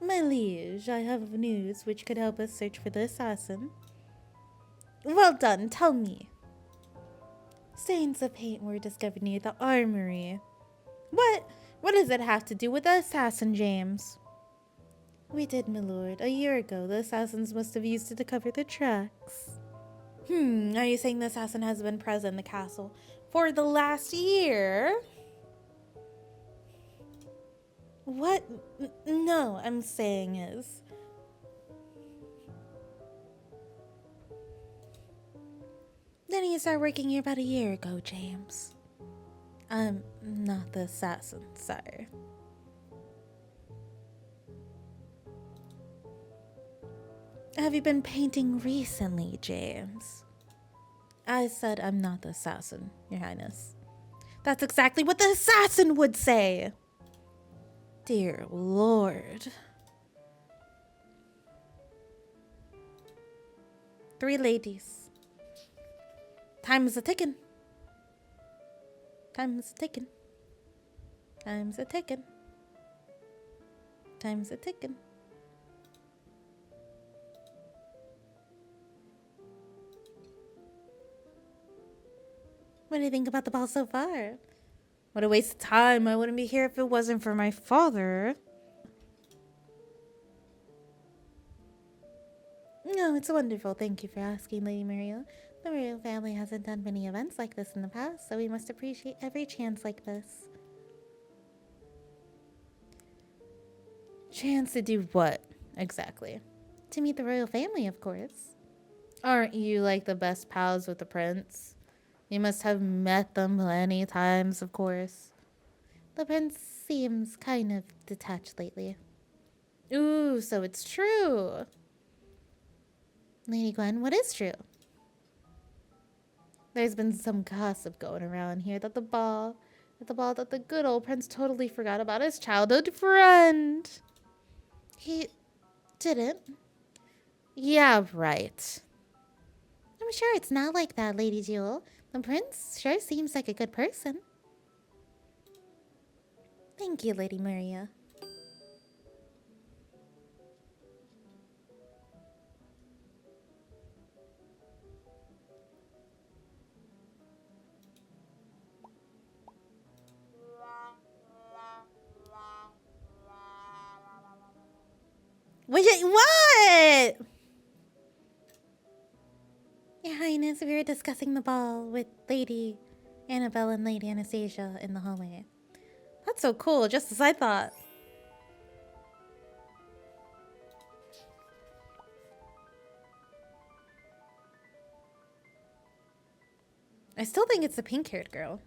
My liege, I have news which could help us search for the assassin. Well done, tell me. Stains of paint were discovered near the armory. What? What does it have to do with the assassin, James? We did, my lord. A year ago, the assassins must have used it to cover their tracks. Are you saying the assassin has been present in the castle for the last year? What? No, I'm saying is... Then you started working here about a year ago, James. I'm not the assassin, sire. Have you been painting recently, James? I said I'm not the assassin, Your Highness. That's exactly what the assassin would say! Dear Lord. 3 ladies. Time is a-ticking. Time is a-ticking. Time's a-ticking. Time's a-ticking. What do you think about the ball so far? What a waste of time. I wouldn't be here if it wasn't for my father. No, it's wonderful. Thank you for asking, Lady Maria. The royal family hasn't done many events like this in the past, so we must appreciate every chance like this. Chance to do what, exactly? To meet the royal family, of course. Aren't you like the best pals with the prince? You must have met them plenty times, of course. The prince seems kind of detached lately. Ooh, so it's true. Lady Gwen, what is true? There's been some gossip going around here that that the good old prince totally forgot about his childhood friend. He didn't? Yeah, right. I'm sure it's not like that, Lady Jewel. The prince sure seems like a good person. Thank you, Lady Maria. What? Your Highness, we were discussing the ball with Lady Annabelle and Lady Anastasia in the hallway. That's so cool, just as I thought. I still think it's the pink-haired girl.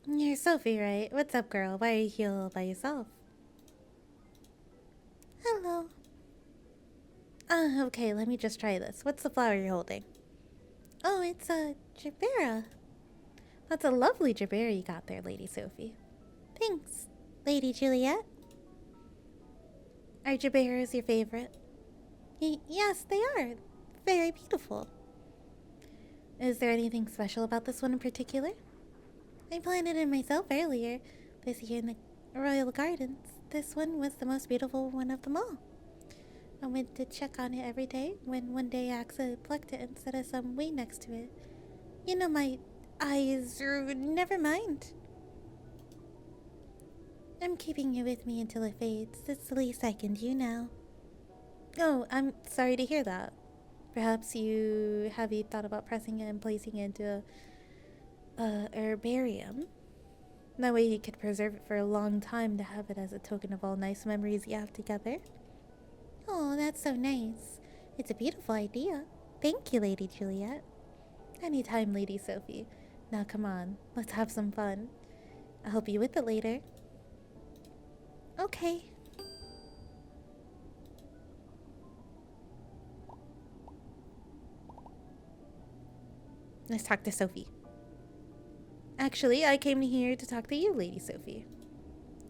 You're Sophie, right? What's up, girl? Why are you here all by yourself? Hello. Okay, let me just try this. What's the flower you're holding? Oh, it's a Jabera. That's a lovely Jabera you got there, Lady Sophie. Thanks, Lady Juliet. Are Jaberas your favorite? Yes, they are. Very beautiful. Is there anything special about this one in particular? I planted it myself earlier this year in the Royal Gardens. This one was the most beautiful one of them all. I went to check on it every day when one day I accidentally plucked it instead of some weed next to it. You know, my eyes are... Never mind. I'm keeping you with me until it fades. It's the least I can do now. Oh, I'm sorry to hear that. Perhaps you thought about pressing it and placing it into a herbarium? That way you could preserve it for a long time to have it as a token of all nice memories you have together. Oh, that's so nice. It's a beautiful idea. Thank you, Lady Juliet. Anytime, Lady Sophie. Now come on, let's have some fun. I'll help you with it later. Okay. Let's talk to Sophie. Actually, I came here to talk to you, Lady Sophie.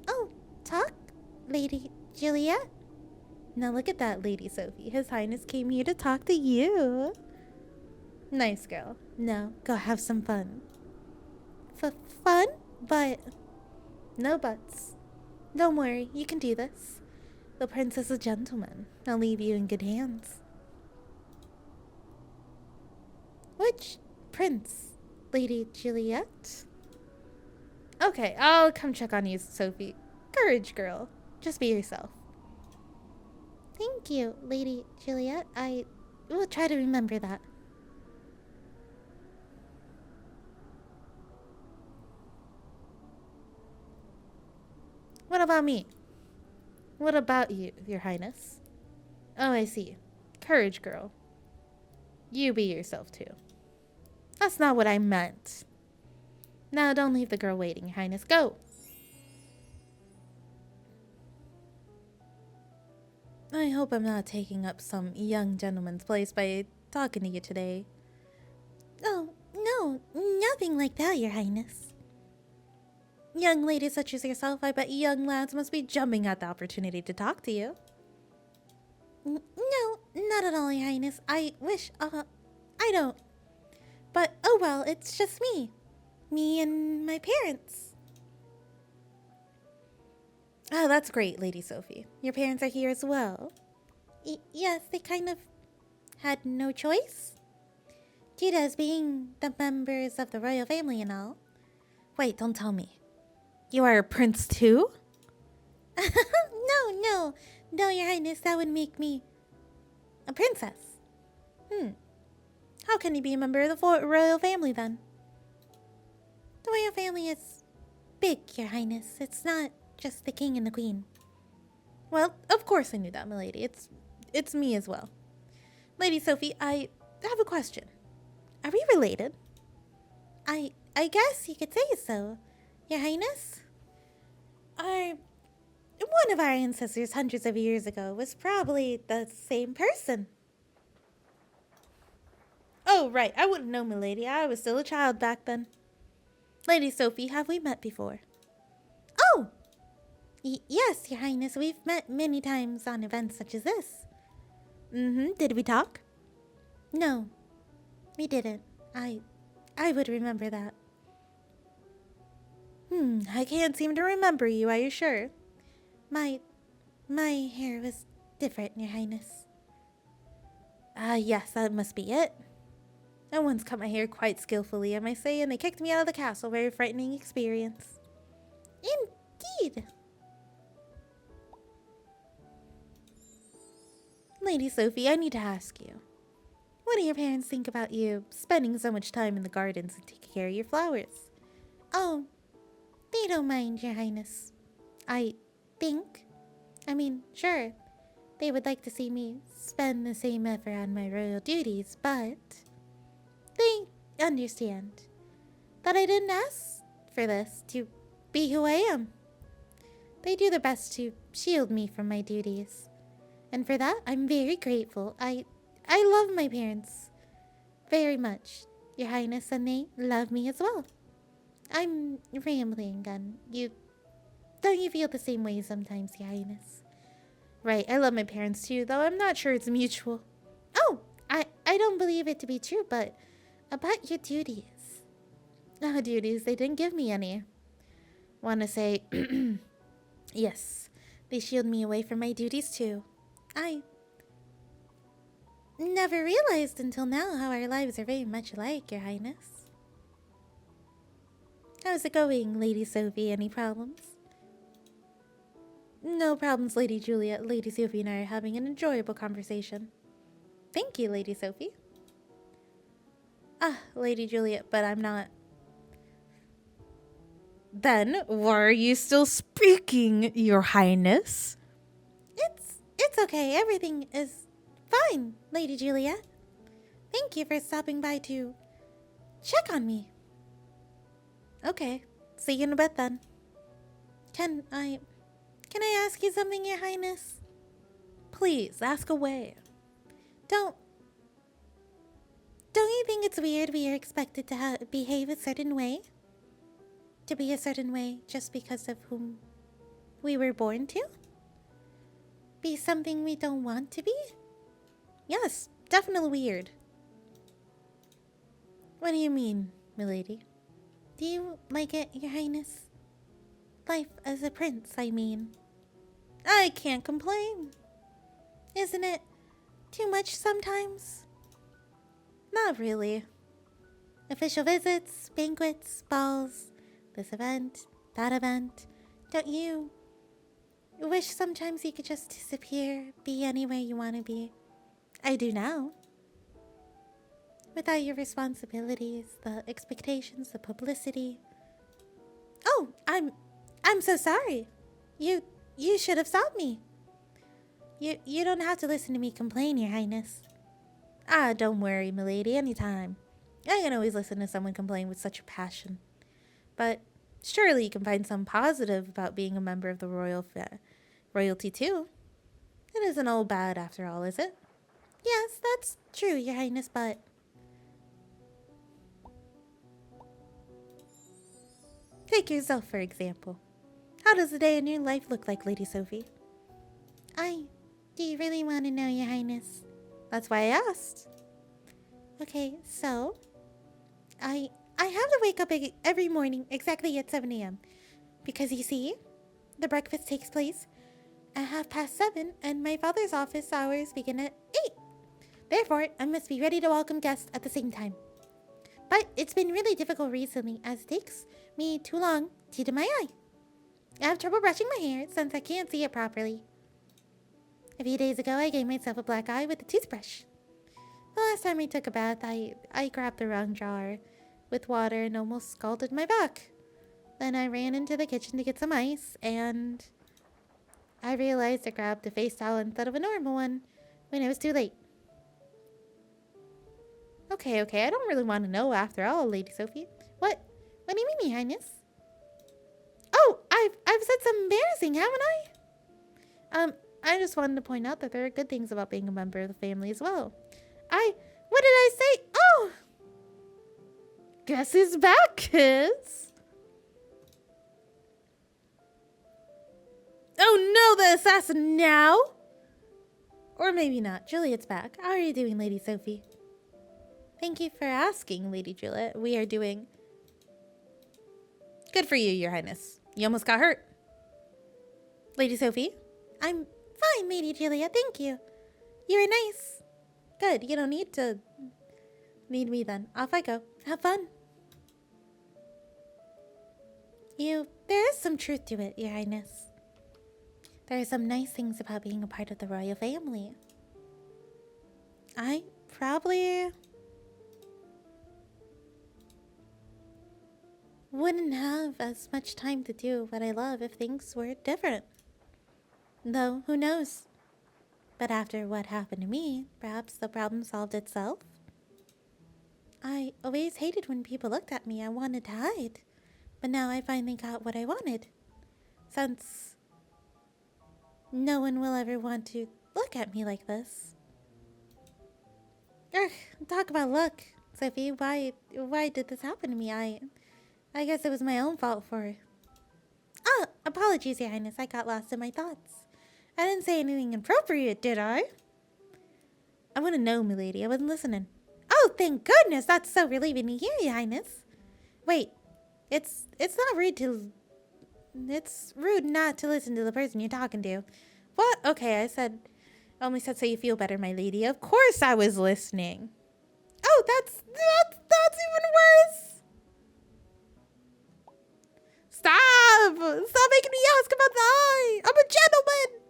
Oh, talk, Lady Juliet? Now look at that, Lady Sophie. His Highness came here to talk to you. Nice girl. Now, go have some fun. Fun? But... No buts. Don't worry, you can do this. The prince is a gentleman. I'll leave you in good hands. Which prince? Lady Juliet? Okay, I'll come check on you, Sophie. Courage, girl. Just be yourself. Thank you, Lady Juliet. I will try to remember that. What about me? What about you, Your Highness? Oh, I see. Courage, girl. You be yourself, too. That's not what I meant. Now, don't leave the girl waiting, Your Highness. Go! I hope I'm not taking up some young gentleman's place by talking to you today. Oh, no, nothing like that, Your Highness. Young ladies such as yourself, I bet young lads must be jumping at the opportunity to talk to you. No, not at all, Your Highness. I wish, I don't. But, oh well, it's just me. Me and my parents. Oh, that's great, Lady Sophie. Your parents are here as well. Yes, they kind of had no choice. Due to us being the members of the royal family and all. Wait, don't tell me. You are a prince too? No, Your Highness, that would make me a princess. How can you be a member of the royal family then? The royal family is big, Your Highness. It's not just the king and the queen. Well, of course I knew that, milady. It's me as well. Lady Sophie, I have a question. Are we related? I guess you could say so, Your Highness. One of our ancestors hundreds of years ago was probably the same person. Oh, right. I wouldn't know, milady. I was still a child back then. Lady Sophie, have we met before? Oh! Yes, Your Highness. We've met many times on events such as this. Did we talk? No, we didn't. I would remember that. I can't seem to remember you, are you sure? My hair was different, Your Highness. Yes, that must be it. I once cut my hair quite skillfully, I may say, and they kicked me out of the castle. Very frightening experience. Indeed. Lady Sophie, I need to ask you. What do your parents think about you spending so much time in the gardens and taking care of your flowers? Oh, they don't mind, Your Highness. I think. I mean, sure, they would like to see me spend the same effort on my royal duties, but they understand that I didn't ask for this to be who I am. They do their best to shield me from my duties. And for that, I'm very grateful. I love my parents very much, Your Highness, and they love me as well. I'm rambling, and don't you feel the same way sometimes, Your Highness? Right, I love my parents too, though I'm not sure it's mutual. Oh, I don't believe it to be true, but about your duties. Oh, duties, they didn't give me any. Wanna say, yes, they shield me away from my duties too. I never realized until now how our lives are very much alike, Your Highness. How's it going, Lady Sophie? Any problems? No problems, Lady Juliet. Lady Sophie and I are having an enjoyable conversation. Thank you, Lady Sophie. Lady Juliet, but I'm not. Then, why are you still speaking, Your Highness? It's okay. Everything is fine, Lady Juliet. Thank you for stopping by to check on me. Okay, see you in a bit then. Can I ask you something, Your Highness? Please, ask away. Don't you think it's weird we are expected to behave a certain way? To be a certain way just because of whom we were born to? Be something we don't want to be? Yes, definitely weird. What do you mean, milady? Do you like it, Your Highness? Life as a prince, I mean. I can't complain. Isn't it too much sometimes? Not really. Official visits, banquets, balls, this event, that event. Don't you wish sometimes you could just disappear, be anywhere you want to be? I do now. Without your responsibilities, the expectations, the publicity. Oh, I'm so sorry. You should have stopped me. You don't have to listen to me complain, Your Highness. Ah, don't worry, milady, anytime. I can always listen to someone complain with such a passion. But surely you can find some positive about being a member of the royalty too. It isn't all bad after all, is it? Yes, that's true, Your Highness, but... Take yourself, for example. How does a day in your life look like, Lady Sophie? Do you really want to know, Your Highness? That's why I asked. Okay, so... I have to wake up every morning exactly at 7 a.m. Because you see, the breakfast takes place at 7:30 and my father's office hours begin at 8. Therefore, I must be ready to welcome guests at the same time. But it's been really difficult recently as it takes me too long to do my eye. I have trouble brushing my hair since I can't see it properly. A few days ago, I gave myself a black eye with a toothbrush. The last time I took a bath, I grabbed the wrong jar with water and almost scalded my back. Then I ran into the kitchen to get some ice, and I realized I grabbed a face towel instead of a normal one when it was too late. Okay, I don't really want to know after all, Lady Sophie. What do you mean, Your Highness? Oh, I've said something embarrassing, haven't I? I just wanted to point out that there are good things about being a member of the family as well. What did I say? Oh! Guess who's back, kids? Oh no, the assassin now? Or maybe not. Juliet's back. How are you doing, Lady Sophie? Thank you for asking, Lady Juliet. We are doing... Good for you, Your Highness. You almost got hurt. Lady Sophie? I'm fine, Lady Juliet. Thank you. You were nice. Good. You don't need me then. Off I go. Have fun. There is some truth to it, Your Highness. There are some nice things about being a part of the royal family. I probably wouldn't have as much time to do what I love if things were different. Though, who knows? But after what happened to me, perhaps the problem solved itself. I always hated when people looked at me. I wanted to hide. But now I finally got what I wanted. Since no one will ever want to look at me like this. Ugh, talk about luck. Sophie, why did this happen to me? I guess it was my own fault for... Ah, apologies, Your Highness. I got lost in my thoughts. I didn't say anything inappropriate, did I? I want to know, milady. I wasn't listening. Oh, thank goodness. That's so relieving to hear, Your Highness. Wait, it's not rude to... It's rude not to listen to the person you're talking to. What? Okay, I only said so you feel better, my lady. Of course I was listening. Oh, that's even worse. Stop making me ask about the eye. I'm a gentleman.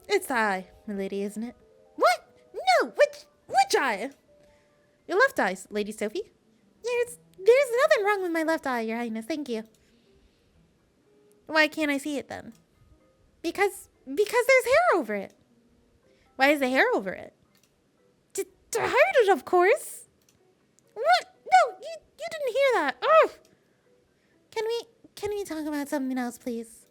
It's the eye, milady, isn't it? What? No, which eye? Your left eye, Lady Sophie. There's nothing wrong with my left eye, Your Highness. Thank you. Why can't I see it then? Because there's hair over it. Why is there hair over it? To hide it, of course. What? No, you didn't hear that. Oh. Can we talk about something else, please?